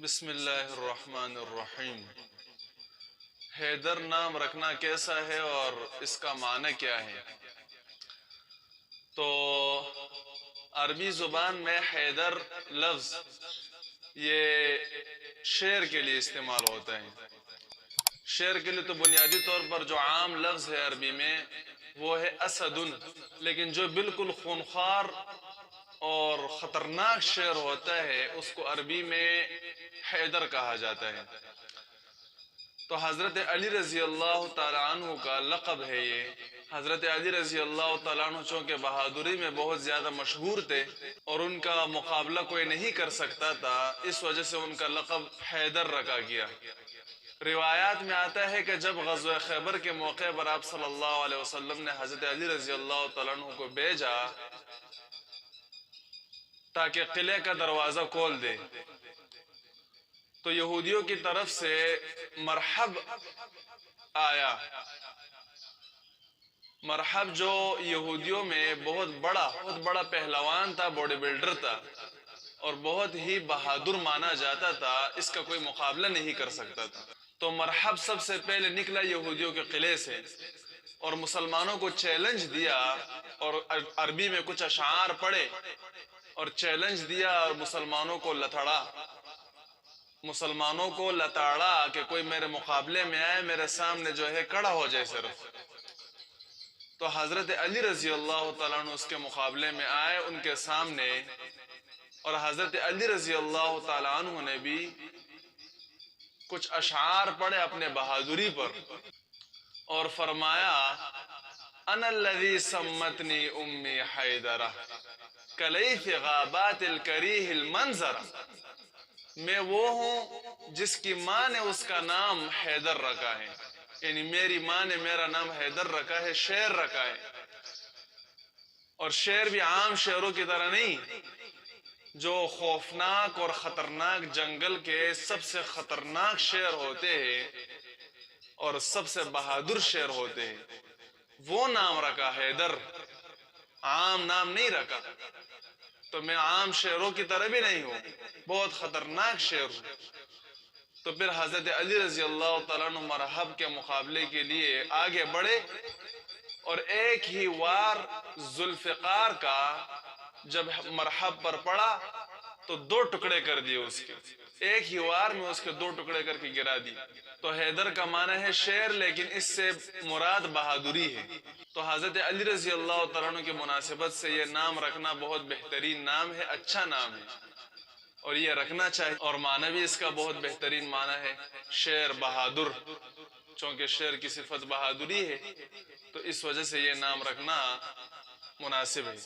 بسم اللہ الرحمن الرحیم۔ حیدر نام رکھنا کیسا ہے اور اس کا معنی کیا ہے؟ تو عربی زبان میں حیدر لفظ یہ شیر کے لیے استعمال ہوتا ہے۔ شیر کے لیے تو بنیادی طور پر جو عام لفظ ہے عربی میں وہ ہے اسد، لیکن جو بالکل خونخوار اور خطرناک شیر ہوتا ہے اس کو عربی میں حیدر کہا جاتا ہے۔ تو حضرت علی رضی اللہ تعالیٰ عنہ کا لقب ہے یہ۔ حضرت علی رضی اللہ تعالیٰ عنہ چونکہ بہادری میں بہت زیادہ مشہور تھے اور ان کا مقابلہ کوئی نہیں کر سکتا تھا، اس وجہ سے ان کا لقب حیدر رکھا گیا۔ روایات میں آتا ہے کہ جب غزوہ خیبر کے موقع پر آپ صلی اللہ علیہ وسلم نے حضرت علی رضی اللہ تعالیٰ عنہ کو بھیجا تاکہ قلعے کا دروازہ کھول دے، تو یہودیوں کی طرف سے مرحب آیا۔ مرحب جو یہودیوں میں بہت بڑا پہلوان تھا، باڈی بلڈر تھا اور بہت ہی بہادر مانا جاتا تھا، اس کا کوئی مقابلہ نہیں کر سکتا تھا۔ تو مرحب سب سے پہلے نکلا یہودیوں کے قلعے سے اور مسلمانوں کو چیلنج دیا اور عربی میں کچھ اشعار پڑھے اور چیلنج دیا اور مسلمانوں کو لتاڑا کہ کوئی میرے مقابلے میں آئے، میرے سامنے جو ہے کھڑا ہو جائے صرف۔ تو حضرت علی رضی اللہ تعالیٰ عنہ اس کے مقابلے میں آئے ان کے سامنے، اور حضرت علی رضی اللہ تعالیٰ عنہ نے بھی کچھ اشعار پڑھے اپنے بہادری پر اور فرمایا انا الذی سمتنی امی حیدرہ کلیث غابات الکریہ المنظرہ، میں وہ ہوں جس کی ماں نے اس کا نام حیدر رکھا ہے، یعنی میری ماں نے میرا نام حیدر رکھا ہے، شیر رکھا ہے۔ اور شیر بھی عام شیروں کی طرح نہیں، جو خوفناک اور خطرناک جنگل کے سب سے خطرناک شیر ہوتے ہیں اور سب سے بہادر شیر ہوتے ہیں، وہ نام رکھا حیدر، عام نام نہیں رکھا۔ تو میں عام شیروں کی طرح بھی نہیں ہوں، بہت خطرناک شیر ہوں۔ تو پھر حضرت علی رضی اللہ تعالیٰ عنہ مرحب کے مقابلے کے لیے آگے بڑھے اور ایک ہی وار ذوالفقار کا جب مرحب پر پڑا تو دو ٹکڑے کر دیے اس کے، ایک ہی وار میں اس کے دو ٹکڑے کر کے گرا دی۔ تو حیدر کا معنی ہے شیر، لیکن اس سے مراد بہادری ہے۔ تو حضرت علی رضی اللہ تعالیٰ عنہ کی مناسبت سے یہ نام رکھنا بہت بہترین نام ہے، اچھا نام ہے اور یہ رکھنا چاہیے۔ اور معنی بھی اس کا بہت بہترین معنی ہے، شیر، بہادر، چونکہ شیر کی صفت بہادری ہے تو اس وجہ سے یہ نام رکھنا مناسب ہے۔